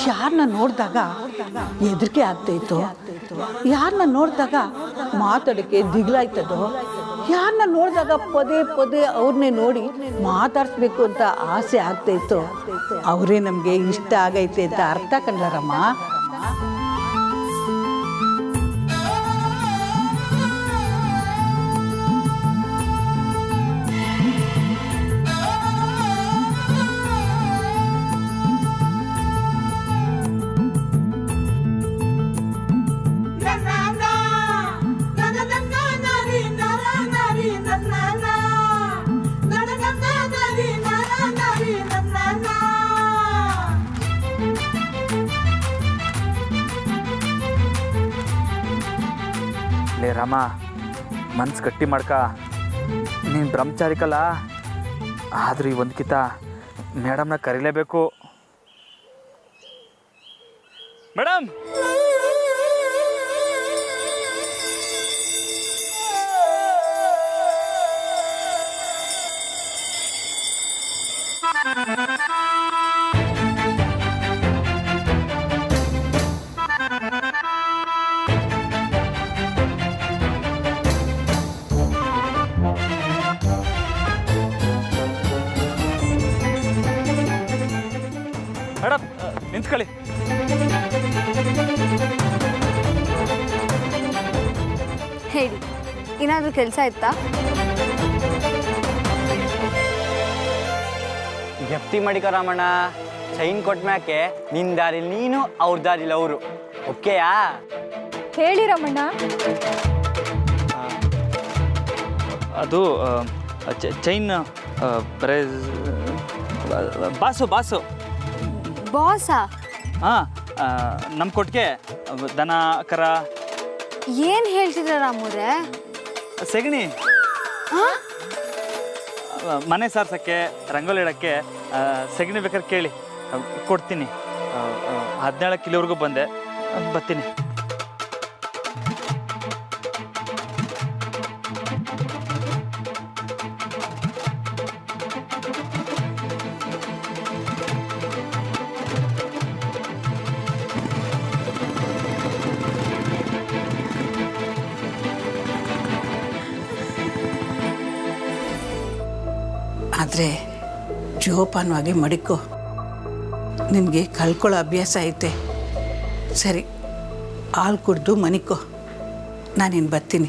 ಯಾರನ್ನ ನೋಡಿದಾಗ ಹೆದರಿಕೆ ಆಗ್ತಾಯಿತ್ತು, ಯಾರನ್ನ ನೋಡಿದಾಗ ಮಾತಾಡೋಕ್ಕೆ ದಿಗ್ಲಾಯ್ತದೋ, ಯಾರನ್ನ ನೋಡಿದಾಗ ಪದೇ ಪದೇ ಅವ್ರನ್ನೇ ನೋಡಿ ಮಾತಾಡಿಸ್ಬೇಕು ಅಂತ ಆಸೆ ಆಗ್ತಾಯಿತ್ತು, ಅವರೇ ನಮಗೆ ಇಷ್ಟ ಆಗೈತೆ ಅಂತ ಅರ್ಥ ಕಂಡ್ಲಾರಮ್ಮ. ಲೇ ರಾಮ, ಮನ್ಸು ಗಟ್ಟಿ ಮಾಡ್ಕ. ನೀನು ಬ್ರಹ್ಮಚಾರಿಕಲ್ಲ, ಆದ್ರೂ ಈ ಒಂದು ಕಿತ ಮೇಡಮ್ನ ಕರೀಲೇಬೇಕು. ಮೇಡಮ್, ಮೇಡಮ್ ನಿಂತ್ಕೊಳ್ಳಿ. ಹೇಳಿ, ಏನಾದರೂ ಕೆಲಸ ಇತ್ತಾ? ಜಪ್ತಿ ಮಾಡಿಕ ರಾಮಣ್ಣ. ಚೈನ್ ಕೊಟ್ಮ್ಯಾಕೆ ನಿನ್ನ ದಾರಿಲಿ ನೀನು, ಅವ್ರ ದಾರಿಲಿ ಅವರು. ಓಕೆಯಾ? ಹೇಳಿ ರಮಣ್ಣ. ಅದು ಚೈನ್ ಬರೇ ಬಾಸು ಬಾಸು ಬಾಸಾ? ಹಾಂ, ನಮ್ಮ ಕೊಟ್ಟಿಗೆ ದನ ಕರ. ಏನು ಹೇಳ್ತಿದ್ರ ರಾಮೂರೇ? ಸೆಗಣಿ ಮನೆ ಸಾರ್ಸೋಕ್ಕೆ, ರಂಗೋಲಿ ಇಡೋಕ್ಕೆ ಸೆಗಣಿ ಬೇಕಾದ್ರೆ ಕೇಳಿ ಕೊಡ್ತೀನಿ. 17 ಕಿಲೋವರೆಗೂ ಬಂದೆ, ಬರ್ತೀನಿ. ಆದರೆ ಜೋಪಾನವಾಗಿ ಮಡಿಕೋ, ನಿನಗೆ ಕಲ್ಕೊಳ್ಳೋ ಅಭ್ಯಾಸ ಐತೆ. ಸರಿ, ಹಾಲು ಕುಡಿದು ಮನಿಕೋ, ನಾನಿನ್ನು ಬರ್ತೀನಿ.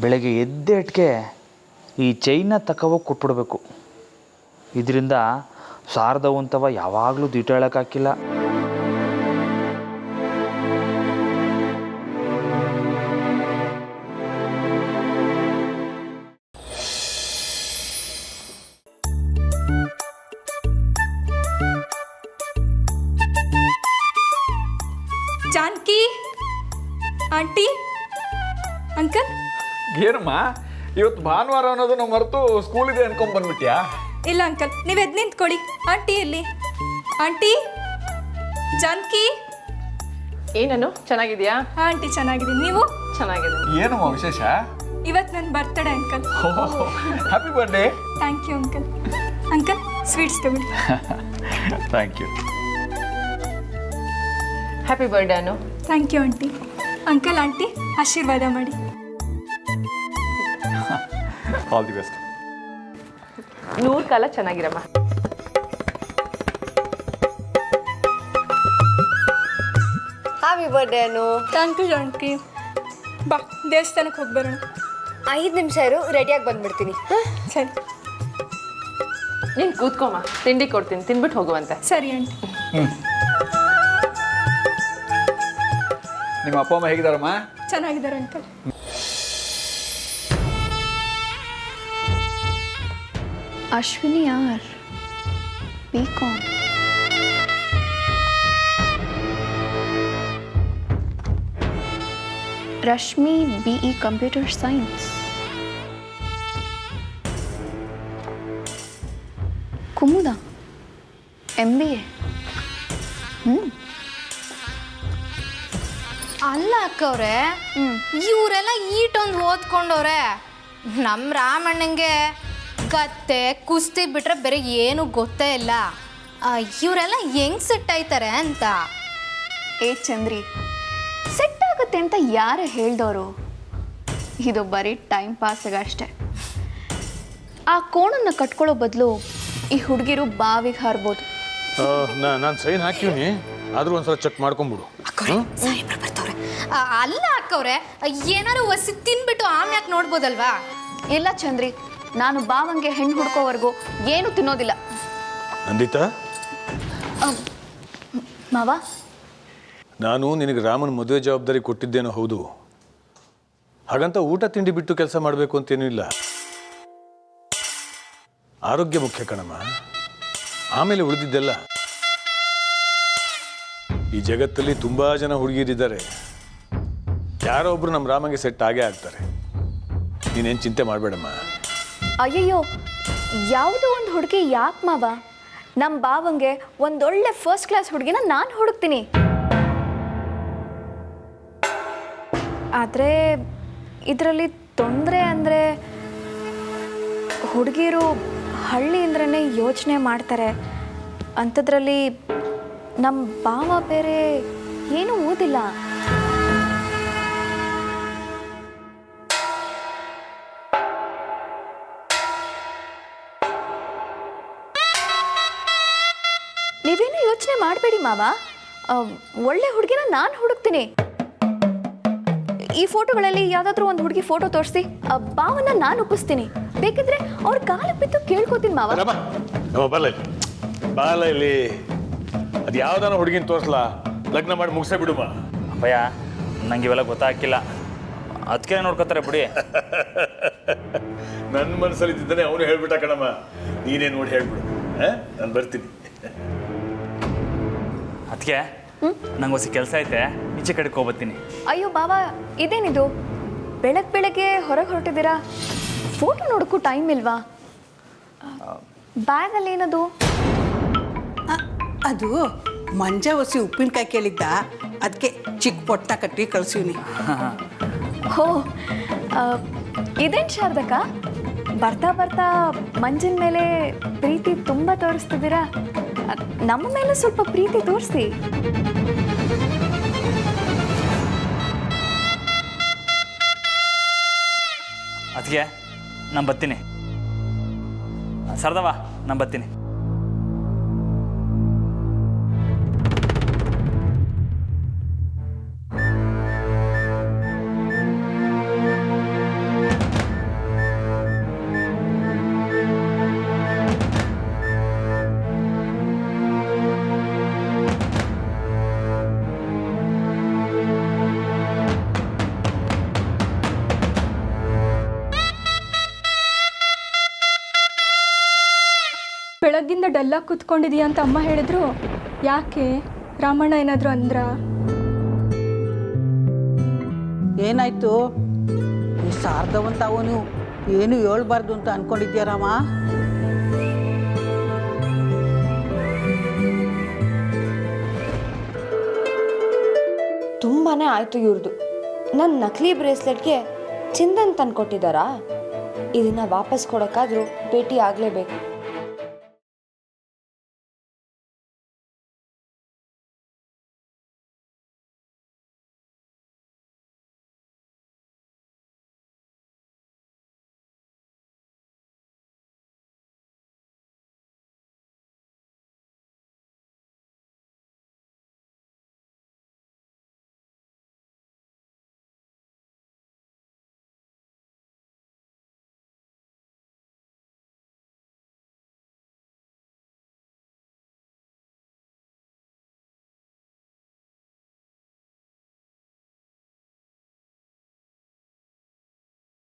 ಬೆಳಗ್ಗೆ ಎದ್ದೇಟ್ಗೆ ಈ ಚೈನ್ನ ತಗೋಗಿ ಕೊಟ್ಬಿಡ್ಬೇಕು. ಇದರಿಂದ ಸಾರದವಂತವ ಯಾವಾಗಲೂ ದಿಟ ಹೇಳೋಕ್ಕಾಗಿಲ್ಲ. Janaki aunty, uncle. ಏನಮ್ಮ ಇವತ್ತು ಭಾನುವಾರ ಅನ್ನೋದನ್ನ ಮರೆತು ಸ್ಕೂಲಿದೆ ಅನ್ಕೊಂಡ್ ಬಂದ್ಬಿಟ್ಯಾ? ಇಲ್ಲ ಅಂಕಲ್, ನೀವು ಎದ್ದು ನಿಂತ್ಕೊಳ್ಳಿ. ಆಂಟಿ ಎಲ್ಲಿ? ಆಂಟಿ, ಜಾನಕಿ. ಏನನು ಚೆನ್ನಾಗಿದ್ಯಾ? ಆಂಟಿ ಚೆನ್ನಾಗಿದ್ದೀನಿ, ನೀವು? ಚೆನ್ನಾಗಿದೆ. ಏನಮ್ಮ ವಿಶೇಷ? ಇವತ್ತು ನನ್ನ birthday uncle. Happy birthday. Thank you uncle. Uncle, sweets ತಗೊಳ್ಳಿ. Thank you. Happy birthday Anu. Thank you aunty. Uncle, aunty ಆಶೀರ್ವಾದ ಮಾಡಿ. All the best. 100 ಕಾಲ ಚೆನ್ನಾಗಿರಮ್ಮ. Happy birthday Anu. Thank you Janaki. ಬಾ, ದೇವಸ್ಥಾನಕ್ಕೆ ಹೋಗಿ ಬರೋಣ. 5 ನಿಮಿಷ ಇರು, ರೆಡಿಯಾಗಿ ಬಂದ್ಬಿಡ್ತೀನಿ. ಸರಿ ನೀನು ಕೂತ್ಕೊಮ್ಮ, ತಿಂಡಿ ಕೊಡ್ತೀನಿ, ತಿನ್ಬಿಟ್ಟು ಹೋಗುವಂತೆ. ಸರಿ ಆಂಟಿ. ನಿಮ್ಮ ಅಪ್ಪ ಅಮ್ಮ ಹೇಗಿದ್ದಾರಮ್ಮ? ಚೆನ್ನಾಗಿದ್ದಾರೆ ಅಂಕಲ್. ಅಶ್ವಿನಿ ಯಾರ್? BCom. Rashmi BE computer science. Kumuda MBA. ಅಲ್ಲ ಅಕ್ಕವ್ರೆ ಇವರೆಲ್ಲ ಈಟೊಂದು ಓದ್ಕೊಂಡವ್ರೆ ನಮ್ಮ ರಾಮಣ್ಣಂಗೆ ಕತ್ತೆ ಕುಸ್ತಿ ಬಿಟ್ರೆ ಬೇರೆ ಏನು ಗೊತ್ತೇ ಇಲ್ಲ ಇವರೆಲ್ಲ ಹೆಂಗ್ ಸೆಟ್ ಆಯ್ತಾರೆ ಅಂತ. ಏ ಚಂದ್ರಿ, ಸೆಟ್ ಆಗುತ್ತೆ ಅಂತ ಯಾರು ಹೇಳ್ದವರು? ಇದು ಬರೀ ಟೈಮ್ ಪಾಸ್ಗಷ್ಟೆ. ಆ ಕೋಣನ್ನು ಕಟ್ಕೊಳ್ಳೋ ಬದಲು ಈ ಹುಡುಗಿರು ಬಾವಿಗೆ ಹಾರ್ಬೋದು. ನಾನು ಸೈನ್ ಹಾಕಿವ್ನಿ, ಆದ್ರೂ ಒಂದ್ಸಲ ಚೆಕ್ ಮಾಡ್ಕೊಂಬಿಡು. ಸಾಹೇಬ್ರು ಬರ್ತವ್ರೆ. ಅಲ್ಲ ಅಕ್ಕವ್ರೆ, ಏನಾರು ಒಸಿ ತಿನ್ಬಿಟ್ಟು ಆಮ್ಯಾಕೆ ನೋಡ್ಬೋದಲ್ವಾ? ಇಲ್ಲ ಚಂದ್ರಿ, ನಾನು ಬಾವಂಗೆ ಹೆಣ್ಣು ಹುಡ್ಕೋವರೆಗೂ ಏನು ತಿನ್ನೋದಿಲ್ಲ. ನಂದಿತಾ, ಮಾವ, ನಾನು ನಿನಗೆ ರಾಮನ ಮದುವೆ ಜವಾಬ್ದಾರಿ ಕೊಟ್ಟಿದ್ದೇನೋ ಹೌದು, ಹಾಗಂತ ಊಟ ತಿಂಡಿ ಬಿಟ್ಟು ಕೆಲಸ ಮಾಡಬೇಕು ಅಂತೇನೂ ಇಲ್ಲ. ಆರೋಗ್ಯ ಮುಖ್ಯ ಕಣಮ್ಮ, ಆಮೇಲೆ ಉಳಿದಿದ್ದೆಲ್ಲ. ಈ ಜಗತ್ತಲ್ಲಿ ತುಂಬಾ ಜನ ಹುಡುಗಿರಿದ್ದಾರೆ, ಯಾರೋ ಒಬ್ರು ನಮ್ಮ ರಾಮಗೆ ಸೆಟ್ ಆಗೇ ಆಗ್ತಾರೆ. ನೀನೇನು ಚಿಂತೆ ಮಾಡಬೇಡಮ್ಮ. ಅಯ್ಯಯ್ಯೋ, ಯಾವುದೋ ಒಂದು ಹುಡುಗಿ ಯಾಕೆ ಮಾವ? ನಮ್ಮ ಬಾವಂಗೆ ಒಂದೊಳ್ಳೆ ಫಸ್ಟ್ ಕ್ಲಾಸ್ ಹುಡುಗಿನ ನಾನು ಹುಡುಕ್ತೀನಿ. ಆದರೆ ಇದರಲ್ಲಿ ತೊಂದರೆ ಅಂದರೆ ಹುಡುಗಿರು ಹಳ್ಳಿ ಅಂದ್ರೇ ಯೋಚನೆ ಮಾಡ್ತಾರೆ. ಅಂಥದ್ರಲ್ಲಿ ನಮ್ಮ ಬಾವ ಬೇರೆ ಏನೂ ಓದಿಲ್ಲ. ನೀವೇನು ಯೋಚನೆ ಮಾಡಬೇಡಿ ಮಾವ, ಒಳ್ಳೆ ಹುಡುಗಿನ ನಾನು ಹುಡುಕ್ತೀನಿ. ಈ ಫೋಟೋಗಳಲ್ಲಿ ಯಾವುದಾದ್ರೂ ಒಂದು ಹುಡುಗಿ ಫೋಟೋ ತೋರಿಸಿ ಬಾವನ್ನ ನಾನು ಒಪ್ಪಿಸ್ತೀನಿ. ಬೇಕಿದ್ರೆ ಅವ್ರ ಕಾಲಿಗೆ ಬಿದ್ದು ಕೇಳ್ಕೊತೀನಿ ಮಾವ. ಬಾಲ ಇಲ್ಲಿ ಅದು ಯಾವ್ದಾನ ಹುಡುಗಿನ ತೋರಿಸ್ಲಾ, ಲಗ್ನ ಮಾಡಿ ಮುಗಿಸೇ ಬಿಡುಮ. ಅಪ್ಪಯ್ಯ, ನಂಗೆ ಇವೆಲ್ಲ ಗೊತ್ತಾಗಿಲ್ಲ, ಅದಕ್ಕೆ ನೋಡ್ಕೋತಾರೆ ಬಿಡಿ. ನನ್ನ ಮನಸ್ಸಲ್ಲಿ ಇದ್ದಿದ್ದಾನೆ ಅವನು ಹೇಳ್ಬಿಟ್ಟ ಕಣಮ್ಮ, ನೀನೇ ನೋಡಿ ಹೇಳ್ಬಿಡು. ನಾನು ಬರ್ತೀನಿ. ಅದಕ್ಕೆ ನಂಗೆ ಹೊಸ ಕೆಲಸ ಐತೆ, ಈಚೆ ಕಡೆಗೆ ಹೋಗ್ಬತ್ತೀನಿ. ಅಯ್ಯೋ ಬಾವ, ಇದೇನಿದು ಬೆಳಗ್ಗೆ ಹೊರಗೆ ಹೊರಟಿದ್ದೀರಾ? ಫೋಟೋ ನೋಡೋಕ್ಕೂ ಟೈಮ್ ಇಲ್ವಾ? ಬ್ಯಾಗಲ್ಲಿ ಏನದು? ಅದು ಮಂಜ ಒಸಿ ಉಪ್ಪಿನಕಾಯಿ ಕೇಳಿದ್ದ, ಅದಕ್ಕೆ ಚಿಕ್ಕ ಪೊಟ್ಟ ಕಟ್ಟಿ ಕಳ್ಸೀನಿ. ಹೋ, ಇದೇನು ಶಾರದಕ್ಕ, ಬರ್ತಾ ಬರ್ತಾ ಮಂಜಿನ ಮೇಲೆ ಪ್ರೀತಿ ತುಂಬ ತೋರಿಸ್ತಿದ್ದೀರಾ? ನಮ್ಮ ಮೇಲೆ ಸ್ವಲ್ಪ ಪ್ರೀತಿ ತೋರಿಸಿ. ಅದಕ್ಕೆ ನಾನು ಬರ್ತೀನಿ. ಸರ್ದವ, ನಾನು ಬರ್ತೀನಿ. ಬೆಳಗ್ಗಿಂದ ಡಲ್ಲಾಗಿ ಕೂತ್ಕೊಂಡಿದೀಯ ಅಂತ ಅಮ್ಮ ಹೇಳಿದ್ರು. ಯಾಕೆ? ರಾಮಣ್ಣ ಏನಾದರೂ ಅಂದ್ರ? ಏನಾಯ್ತು? ಈ ಸಾರ್ಧವಂತ ಅವನು ಏನು ಹೇಳ್ಬಾರ್ದು ಅಂತ ಅನ್ಕೊಂಡಿದ್ಯಾರಮ್ಮ? ತುಂಬಾ ಆಯಿತು ಇವ್ರದ್ದು. ನನ್ನ ನಕಲಿ ಬ್ರೇಸ್ಲೆಟ್ಗೆ ಚಿಂದನ್ ತಂದು ಕೊಟ್ಟಿದ್ದಾರಾ? ಇದನ್ನು ವಾಪಸ್ ಕೊಡೋಕ್ಕಾದರೂ ಭೇಟಿ ಆಗಲೇಬೇಕು.